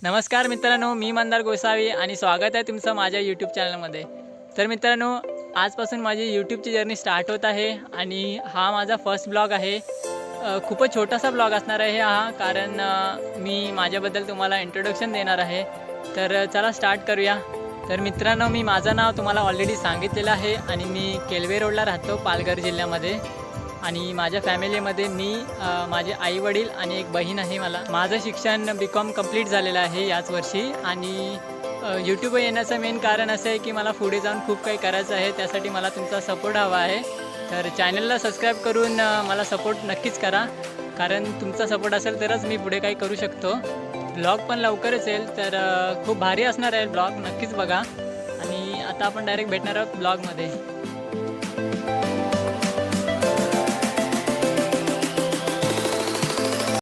नमस्कार मित्रांनो, मी मंदार गोसावी आणि स्वागत आहे तुमचं माझ्या यूट्यूब चॅनलमध्ये। तर मित्रांनो, आजपासून माझी यूट्यूबची जर्नी स्टार्ट होत आहे आणि हा माझा फर्स्ट ब्लॉग आहे। खूपच छोटासा ब्लॉग असणार आहे हा, कारण मी माझ्याबद्दल तुम्हाला इंट्रोडक्शन देणार आहे। तर चला स्टार्ट करूया। तर मित्रांनो, मी माझं नाव तुम्हाला ऑलरेडी सांगितलेलं आहे आणि मी केलवे रोडला राहतो, पालघर जिल्ह्यामध्ये। आणि माझ्या फॅमिलीमध्ये मी, माझे आई वडील आणि एक बहीण आहे मला। माझं शिक्षण BCom कंप्लीट झालेलं आहे याच वर्षी आणि यूट्यूबवर येण्याचं मेन कारण असं आहे की मला पुढे जाऊन खूप काही करायचं आहे, त्यासाठी मला तुमचा सपोर्ट हवा आहे। तर चॅनलला सबस्क्राईब करून मला सपोर्ट नक्कीच करा, कारण तुमचा सपोर्ट असेल तरच मी पुढे काही करू शकतो। ब्लॉग पण लवकरच येईल, तर खूप भारी असणार आहे ब्लॉग, नक्कीच बघा। आणि आता आपण डायरेक्ट भेटणार आहोत ब्लॉगमध्ये।